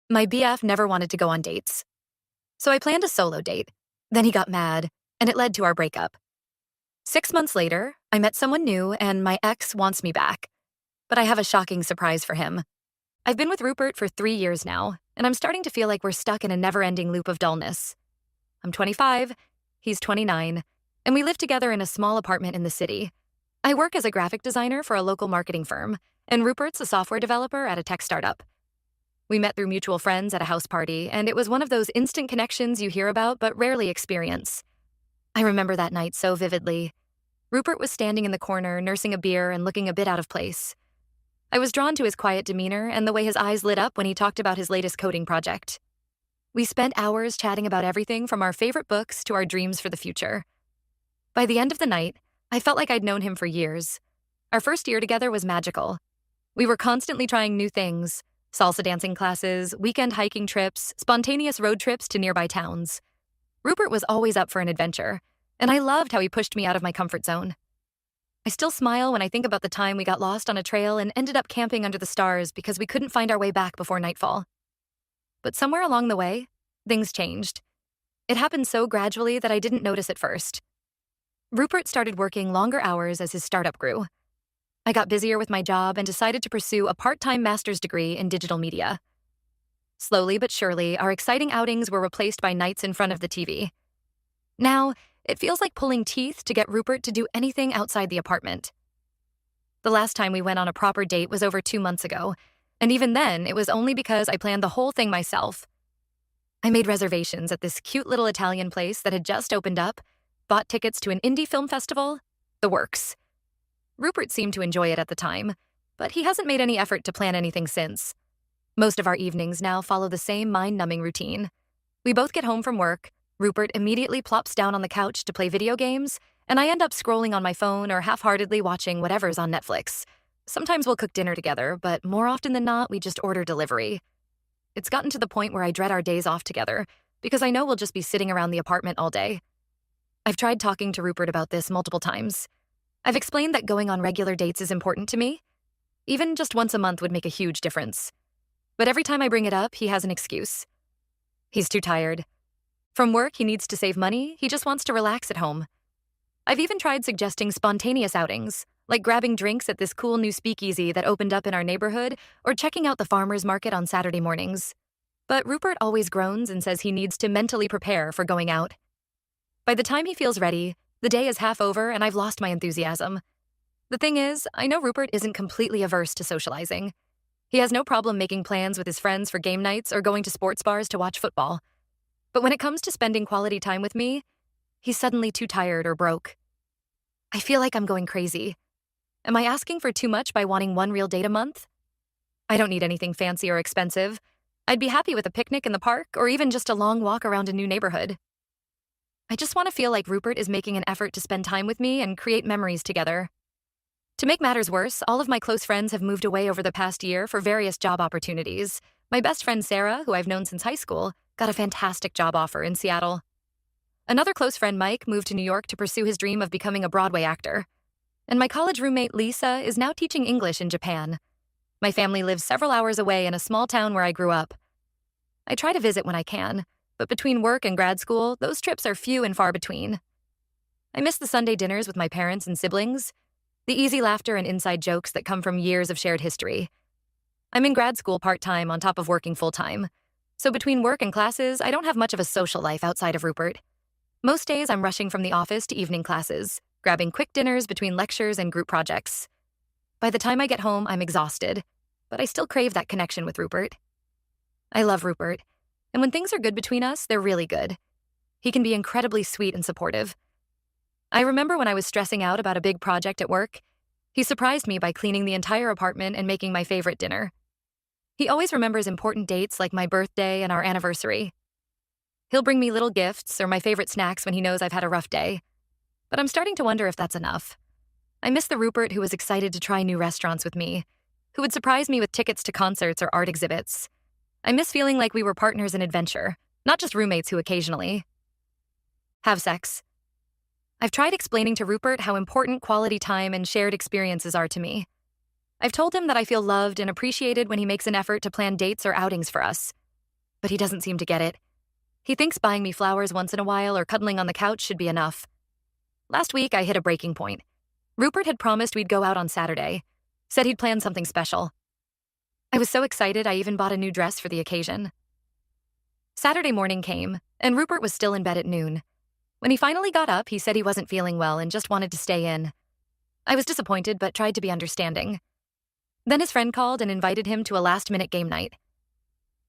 My BF never wanted to go on dates. So I planned a solo date. Then he got mad, and it led to our breakup. 6 months later, I met someone new, and my ex wants me back. But I have a shocking surprise for him. I've been with Rupert for 3 years now, and I'm starting to feel like we're stuck in a never-ending loop of dullness. I'm 25, he's 29, and we live together in a small apartment in the city. I work as a graphic designer for a local marketing firm, and Rupert's a software developer at a tech startup. We met through mutual friends at a house party, and it was one of those instant connections you hear about but rarely experience. I remember that night so vividly. Rupert was standing in the corner, nursing a beer and looking a bit out of place. I was drawn to his quiet demeanor and the way his eyes lit up when he talked about his latest coding project. We spent hours chatting about everything from our favorite books to our dreams for the future. By the end of the night, I felt like I'd known him for years. Our first year together was magical. We were constantly trying new things: salsa dancing classes, weekend hiking trips, spontaneous road trips to nearby towns. Rupert was always up for an adventure, and I loved how he pushed me out of my comfort zone. I still smile when I think about the time we got lost on a trail and ended up camping under the stars because we couldn't find our way back before nightfall. But somewhere along the way, things changed. It happened so gradually that I didn't notice at first. Rupert started working longer hours as his startup grew. I got busier with my job and decided to pursue a part-time master's degree in digital media. Slowly but surely, our exciting outings were replaced by nights in front of the TV. Now, it feels like pulling teeth to get Rupert to do anything outside the apartment. The last time we went on a proper date was over 2 months ago, and even then, it was only because I planned the whole thing myself. I made reservations at this cute little Italian place that had just opened up, bought tickets to an indie film festival, the works. Rupert seemed to enjoy it at the time, but he hasn't made any effort to plan anything since. Most of our evenings now follow the same mind-numbing routine. We both get home from work, Rupert immediately plops down on the couch to play video games, and I end up scrolling on my phone or half-heartedly watching whatever's on Netflix. Sometimes we'll cook dinner together, but more often than not, we just order delivery. It's gotten to the point where I dread our days off together, because I know we'll just be sitting around the apartment all day. I've tried talking to Rupert about this multiple times. I've explained that going on regular dates is important to me. Even just once a month would make a huge difference. But every time I bring it up, he has an excuse. He's too tired. From work, he needs to save money, he just wants to relax at home. I've even tried suggesting spontaneous outings, like grabbing drinks at this cool new speakeasy that opened up in our neighborhood or checking out the farmer's market on Saturday mornings. But Rupert always groans and says he needs to mentally prepare for going out. By the time he feels ready, the day is half over and I've lost my enthusiasm. The thing is, I know Rupert isn't completely averse to socializing. He has no problem making plans with his friends for game nights or going to sports bars to watch football. But when it comes to spending quality time with me, he's suddenly too tired or broke. I feel like I'm going crazy. Am I asking for too much by wanting one real date a month? I don't need anything fancy or expensive. I'd be happy with a picnic in the park or even just a long walk around a new neighborhood. I just want to feel like Rupert is making an effort to spend time with me and create memories together. To make matters worse, all of my close friends have moved away over the past year for various job opportunities. My best friend Sarah, who I've known since high school, got a fantastic job offer in Seattle. Another close friend, Mike, moved to New York to pursue his dream of becoming a Broadway actor. And my college roommate, Lisa, is now teaching English in Japan. My family lives several hours away in a small town where I grew up. I try to visit when I can, but between work and grad school, those trips are few and far between. I miss the Sunday dinners with my parents and siblings, the easy laughter and inside jokes that come from years of shared history. I'm in grad school part-time on top of working full-time. So between work and classes, I don't have much of a social life outside of Rupert. Most days, I'm rushing from the office to evening classes, grabbing quick dinners between lectures and group projects. By the time I get home, I'm exhausted, but I still crave that connection with Rupert. I love Rupert, and when things are good between us, they're really good. He can be incredibly sweet and supportive. I remember when I was stressing out about a big project at work, he surprised me by cleaning the entire apartment and making my favorite dinner. He always remembers important dates like my birthday and our anniversary. He'll bring me little gifts or my favorite snacks when he knows I've had a rough day. But I'm starting to wonder if that's enough. I miss the Rupert who was excited to try new restaurants with me, who would surprise me with tickets to concerts or art exhibits. I miss feeling like we were partners in adventure, not just roommates who occasionally have sex. I've tried explaining to Rupert how important quality time and shared experiences are to me. I've told him that I feel loved and appreciated when he makes an effort to plan dates or outings for us. but he doesn't seem to get it. He thinks buying me flowers once in a while or cuddling on the couch should be enough. Last week, I hit a breaking point. Rupert had promised we'd go out on Saturday, said he'd planned something special. I was so excited I even bought a new dress for the occasion. Saturday morning came, and Rupert was still in bed at noon. When he finally got up, he said he wasn't feeling well and just wanted to stay in. I was disappointed but tried to be understanding. Then his friend called and invited him to a last-minute game night.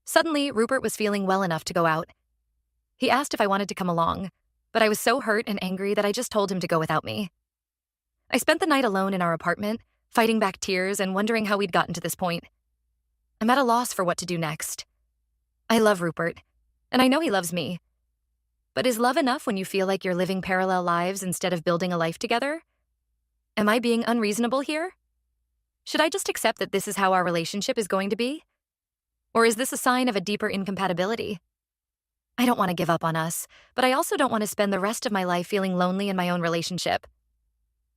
Suddenly, Rupert was feeling well enough to go out. He asked if I wanted to come along, but I was so hurt and angry that I just told him to go without me. I spent the night alone in our apartment, fighting back tears and wondering how we'd gotten to this point. I'm at a loss for what to do next. I love Rupert, and I know he loves me. But is love enough when you feel like you're living parallel lives instead of building a life together? Am I being unreasonable here? Should I just accept that this is how our relationship is going to be? Or is this a sign of a deeper incompatibility? I don't want to give up on us, but I also don't want to spend the rest of my life feeling lonely in my own relationship.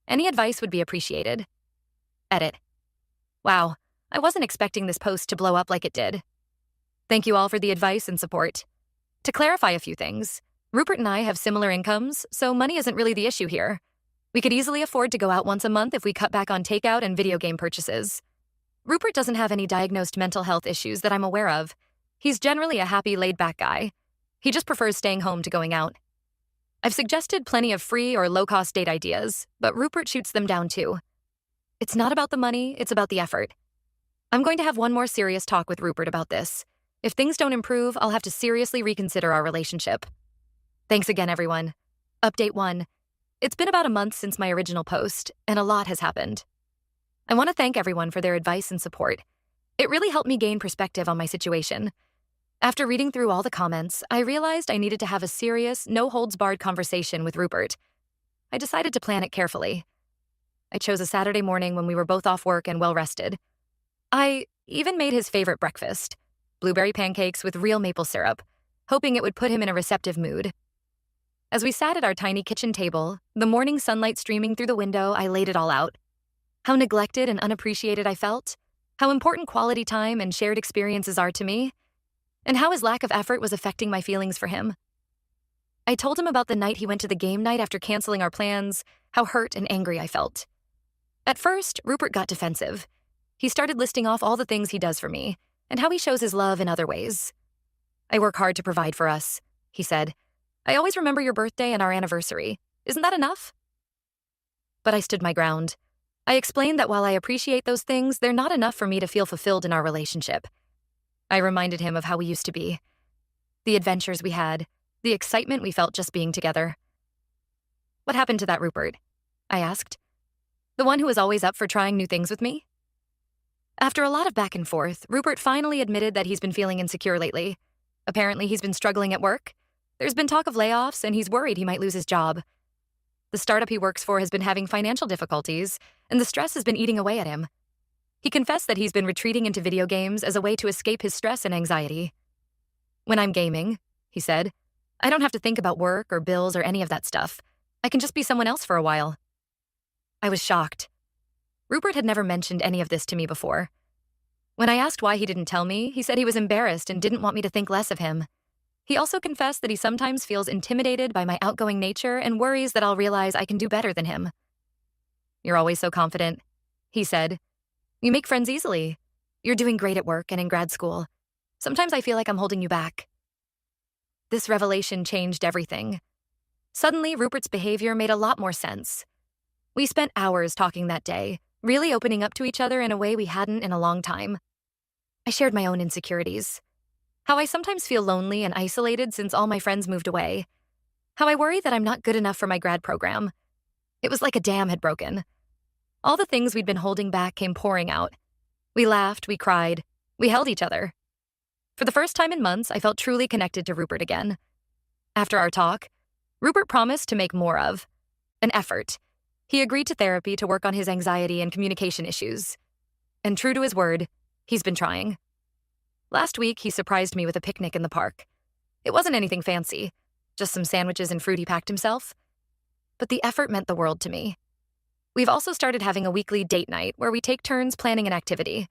Any advice would be appreciated. Edit. Wow, I wasn't expecting this post to blow up like it did. Thank you all for the advice and support. To clarify a few things, Rupert and I have similar incomes, so money isn't really the issue here. We could easily afford to go out once a month if we cut back on takeout and video game purchases. Rupert doesn't have any diagnosed mental health issues that I'm aware of. He's generally a happy, laid-back guy. He just prefers staying home to going out. I've suggested plenty of free or low-cost date ideas, but Rupert shoots them down too. It's not about the money, it's about the effort. I'm going to have one more serious talk with Rupert about this. If things don't improve, I'll have to seriously reconsider our relationship. Thanks again, everyone. Update 1. It's been about a month since my original post, and a lot has happened. I want to thank everyone for their advice and support. It really helped me gain perspective on my situation. After reading through all the comments, I realized I needed to have a serious, no-holds-barred conversation with Rupert. I decided to plan it carefully. I chose a Saturday morning when we were both off work and well-rested. I even made his favorite breakfast, blueberry pancakes with real maple syrup, hoping it would put him in a receptive mood. As we sat at our tiny kitchen table, the morning sunlight streaming through the window, I laid it all out. How neglected and unappreciated I felt, how important quality time and shared experiences are to me, and how his lack of effort was affecting my feelings for him. I told him about the night he went to the game night after canceling our plans, how hurt and angry I felt. At first, Rupert got defensive. He started listing off all the things he does for me, and how he shows his love in other ways. I work hard to provide for us, he said. I always remember your birthday and our anniversary. Isn't that enough? But I stood my ground. I explained that while I appreciate those things, they're not enough for me to feel fulfilled in our relationship. I reminded him of how we used to be. The adventures we had, the excitement we felt just being together. What happened to that Rupert? I asked. The one who was always up for trying new things with me? After a lot of back and forth, Rupert finally admitted that he's been feeling insecure lately. Apparently, he's been struggling at work. There's been talk of layoffs, and he's worried he might lose his job. The startup he works for has been having financial difficulties, and the stress has been eating away at him. He confessed that he's been retreating into video games as a way to escape his stress and anxiety. When I'm gaming, he said, I don't have to think about work or bills or any of that stuff. I can just be someone else for a while. I was shocked. Rupert had never mentioned any of this to me before. When I asked why he didn't tell me, he said he was embarrassed and didn't want me to think less of him. He also confessed that he sometimes feels intimidated by my outgoing nature and worries that I'll realize I can do better than him. You're always so confident, he said. You make friends easily. You're doing great at work and in grad school. Sometimes I feel like I'm holding you back. This revelation changed everything. Suddenly, Rupert's behavior made a lot more sense. We spent hours talking that day, really opening up to each other in a way we hadn't in a long time. I shared my own insecurities. How I sometimes feel lonely and isolated since all my friends moved away. How I worry that I'm not good enough for my grad program. It was like a dam had broken. All the things we'd been holding back came pouring out. We laughed, we cried, we held each other. For the first time in months, I felt truly connected to Rupert again. After our talk, Rupert promised to make more of an effort. He agreed to therapy to work on his anxiety and communication issues. And true to his word, he's been trying. Last week, he surprised me with a picnic in the park. It wasn't anything fancy, just some sandwiches and fruit he packed himself. But the effort meant the world to me. We've also started having a weekly date night where we take turns planning an activity.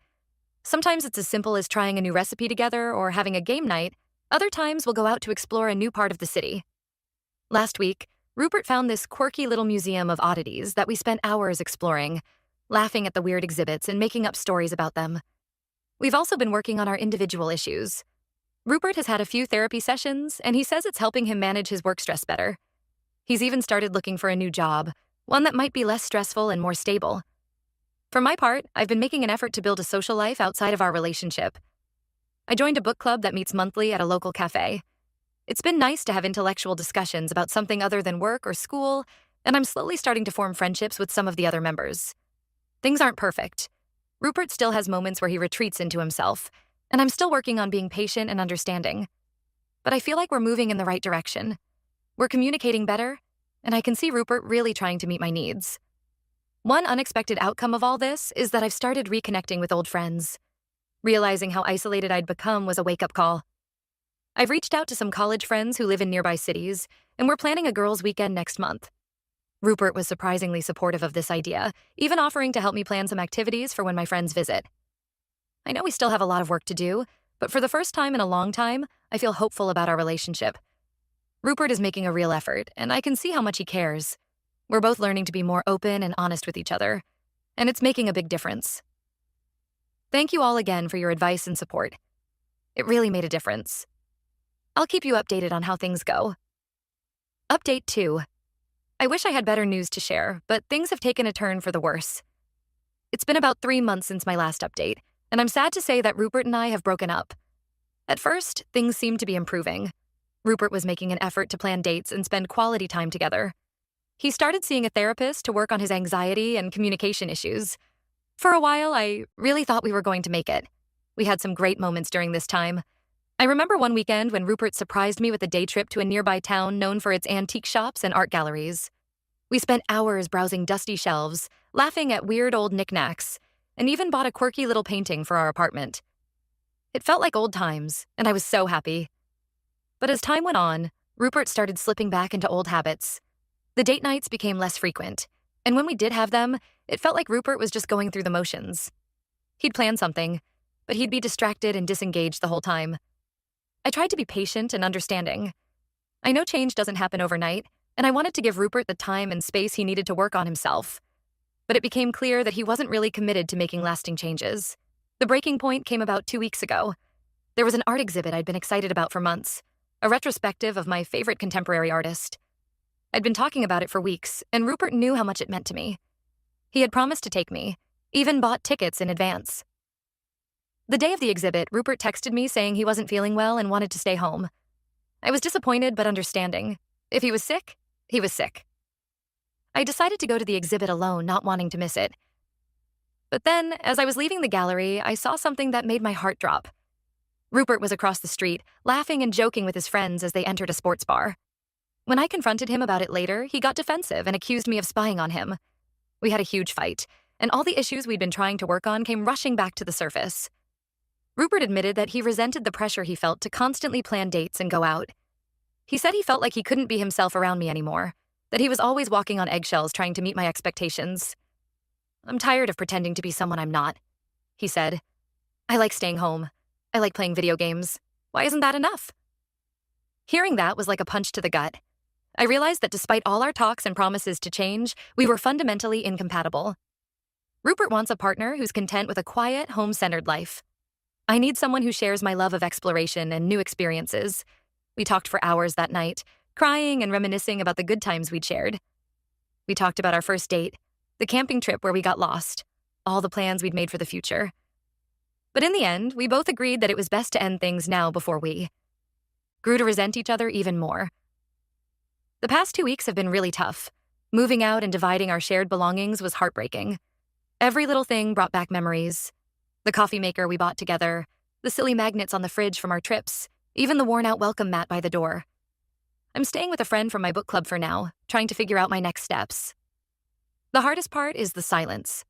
Sometimes it's as simple as trying a new recipe together or having a game night Other times, we'll go out to explore a new part of the city. Last week, Rupert found this quirky little museum of oddities that we spent hours exploring, laughing at the weird exhibits and making up stories about them. We've also been working on our individual issues. Rupert has had a few therapy sessions, and he says it's helping him manage his work stress better. He's even started looking for a new job, one that might be less stressful and more stable. For my part, I've been making an effort to build a social life outside of our relationship. I joined a book club that meets monthly at a local cafe. It's been nice to have intellectual discussions about something other than work or school, and I'm slowly starting to form friendships with some of the other members. Things aren't perfect. Rupert still has moments where he retreats into himself, and I'm still working on being patient and understanding. But I feel like we're moving in the right direction. We're communicating better, and I can see Rupert really trying to meet my needs. One unexpected outcome of all this is that I've started reconnecting with old friends. Realizing how isolated I'd become was a wake-up call. I've reached out to some college friends who live in nearby cities, and we're planning a girls' weekend next month. Rupert was surprisingly supportive of this idea, even offering to help me plan some activities for when my friends visit. I know we still have a lot of work to do, but for the first time in a long time, I feel hopeful about our relationship. Rupert is making a real effort, and I can see how much he cares. We're both learning to be more open and honest with each other, and it's making a big difference. Thank you all again for your advice and support. It really made a difference. I'll keep you updated on how things go. Update 2. I wish I had better news to share, but things have taken a turn for the worse. It's been about 3 months since my last update, and I'm sad to say that Rupert and I have broken up. At first, things seemed to be improving. Rupert was making an effort to plan dates and spend quality time together. He started seeing a therapist to work on his anxiety and communication issues. For a while, I really thought we were going to make it. We had some great moments during this time. I remember one weekend when Rupert surprised me with a day trip to a nearby town known for its antique shops and art galleries. We spent hours browsing dusty shelves, laughing at weird old knickknacks, and even bought a quirky little painting for our apartment. It felt like old times, and I was so happy. But as time went on, Rupert started slipping back into old habits. The date nights became less frequent, and when we did have them, it felt like Rupert was just going through the motions. He'd plan something, but he'd be distracted and disengaged the whole time. I tried to be patient and understanding. I know change doesn't happen overnight, and I wanted to give Rupert the time and space he needed to work on himself. But it became clear that he wasn't really committed to making lasting changes. The breaking point came about 2 weeks ago. There was an art exhibit I'd been excited about for months, a retrospective of my favorite contemporary artist. I'd been talking about it for weeks, and Rupert knew how much it meant to me. He had promised to take me, even bought tickets in advance. The day of the exhibit, Rupert texted me saying he wasn't feeling well and wanted to stay home. I was disappointed but understanding. If he was sick, he was sick. I decided to go to the exhibit alone, not wanting to miss it. But then, as I was leaving the gallery, I saw something that made my heart drop. Rupert was across the street, laughing and joking with his friends as they entered a sports bar. When I confronted him about it later, he got defensive and accused me of spying on him. We had a huge fight, and all the issues we'd been trying to work on came rushing back to the surface. Rupert admitted that he resented the pressure he felt to constantly plan dates and go out. He said he felt like he couldn't be himself around me anymore, that he was always walking on eggshells trying to meet my expectations. "I'm tired of pretending to be someone I'm not," he said. "I like staying home. I like playing video games. Why isn't that enough?" Hearing that was like a punch to the gut. I realized that despite all our talks and promises to change, we were fundamentally incompatible. Rupert wants a partner who's content with a quiet, home-centered life. I need someone who shares my love of exploration and new experiences. We talked for hours that night, crying and reminiscing about the good times we'd shared. We talked about our first date, the camping trip where we got lost, all the plans we'd made for the future. But in the end, we both agreed that it was best to end things now before we grew to resent each other even more. The past 2 weeks have been really tough. Moving out and dividing our shared belongings was heartbreaking. Every little thing brought back memories. The coffee maker we bought together, the silly magnets on the fridge from our trips, even the worn-out welcome mat by the door. I'm staying with a friend from my book club for now, trying to figure out my next steps. The hardest part is the silence.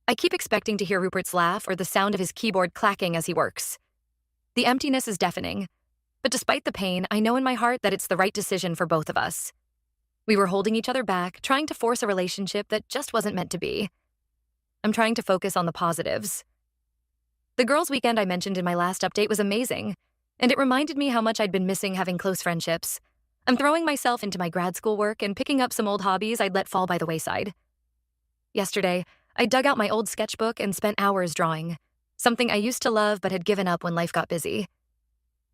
I keep expecting to hear Rupert's laugh or the sound of his keyboard clacking as he works. The emptiness is deafening. But despite the pain, I know in my heart that it's the right decision for both of us. We were holding each other back, trying to force a relationship that just wasn't meant to be. I'm trying to focus on the positives. The girls' weekend I mentioned in my last update was amazing. and it reminded me how much I'd been missing having close friendships. I'm throwing myself into my grad school work and picking up some old hobbies I'd let fall by the wayside. Yesterday, I dug out my old sketchbook and spent hours drawing, something I used to love but had given up when life got busy.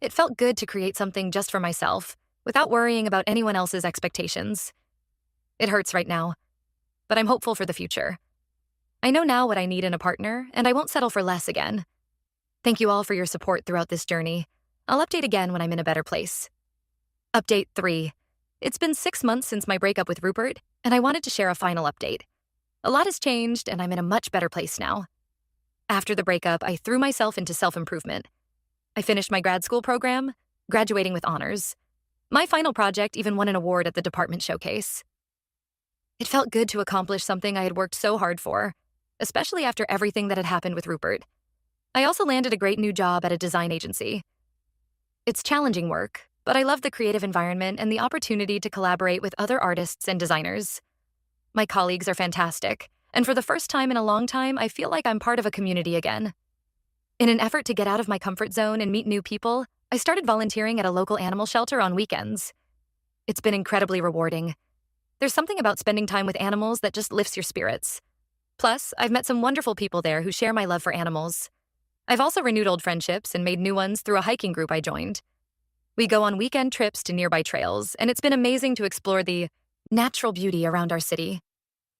It felt good to create something just for myself, without worrying about anyone else's expectations. It hurts right now, but I'm hopeful for the future. I know now what I need in a partner, and I won't settle for less again. Thank you all for your support throughout this journey. I'll update again when I'm in a better place. Update 3. It's been 6 months since my breakup with Rupert, and I wanted to share a final update. A lot has changed, and I'm in a much better place now. After the breakup, I threw myself into self-improvement. I finished my grad school program, graduating with honors. My final project even won an award at the department showcase. It felt good to accomplish something I had worked so hard for, especially after everything that had happened with Rupert. I also landed a great new job at a design agency. It's challenging work, but I love the creative environment and the opportunity to collaborate with other artists and designers. My colleagues are fantastic, and for the first time in a long time, I feel like I'm part of a community again. In an effort to get out of my comfort zone and meet new people, I started volunteering at a local animal shelter on weekends. It's been incredibly rewarding. There's something about spending time with animals that just lifts your spirits. Plus, I've met some wonderful people there who share my love for animals. I've also renewed old friendships and made new ones through a hiking group I joined. We go on weekend trips to nearby trails, and it's been amazing to explore the natural beauty around our city.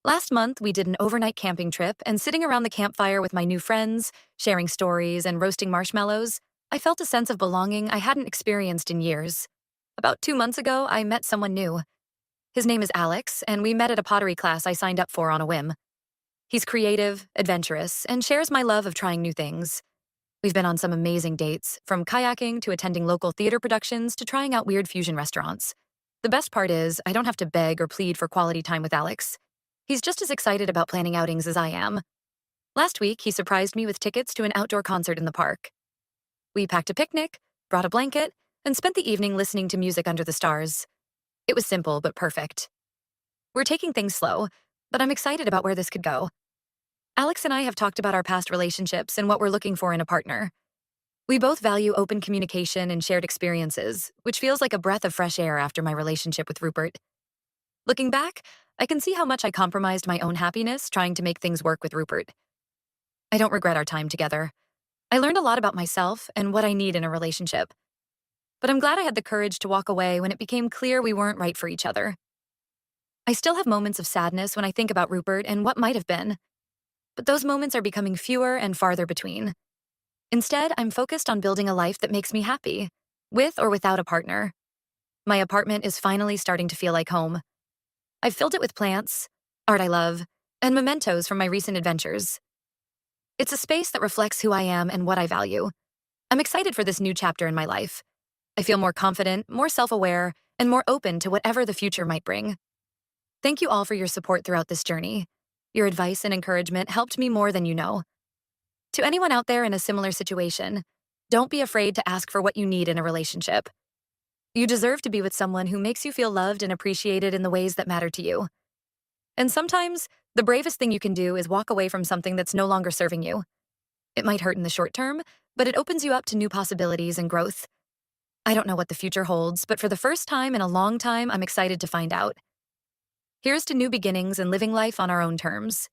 Last month, we did an overnight camping trip, and sitting around the campfire with my new friends, sharing stories and roasting marshmallows, I felt a sense of belonging I hadn't experienced in years. About 2 months ago, I met someone new. His name is Alex, and we met at a pottery class I signed up for on a whim. He's creative, adventurous, and shares my love of trying new things. We've been on some amazing dates, from kayaking to attending local theater productions to trying out weird fusion restaurants. The best part is, I don't have to beg or plead for quality time with Alex. He's just as excited about planning outings as I am. Last week, he surprised me with tickets to an outdoor concert in the park. We packed a picnic, brought a blanket, and spent the evening listening to music under the stars. It was simple but perfect. We're taking things slow, but I'm excited about where this could go. Alex and I have talked about our past relationships and what we're looking for in a partner. We both value open communication and shared experiences, which feels like a breath of fresh air after my relationship with Rupert. Looking back, I can see how much I compromised my own happiness trying to make things work with Rupert. I don't regret our time together. I learned a lot about myself and what I need in a relationship. But I'm glad I had the courage to walk away when it became clear we weren't right for each other. I still have moments of sadness when I think about Rupert and what might have been. But those moments are becoming fewer and farther between. Instead, I'm focused on building a life that makes me happy, with or without a partner. My apartment is finally starting to feel like home. I've filled it with plants, art I love, and mementos from my recent adventures. It's a space that reflects who I am and what I value. I'm excited for this new chapter in my life. I feel more confident, more self-aware, and more open to whatever the future might bring. Thank you all for your support throughout this journey. Your advice and encouragement helped me more than you know. To anyone out there in a similar situation, don't be afraid to ask for what you need in a relationship. You deserve to be with someone who makes you feel loved and appreciated in the ways that matter to you. And sometimes, the bravest thing you can do is walk away from something that's no longer serving you. It might hurt in the short term, but it opens you up to new possibilities and growth. I don't know what the future holds, but for the first time in a long time, I'm excited to find out. Here's to new beginnings and living life on our own terms.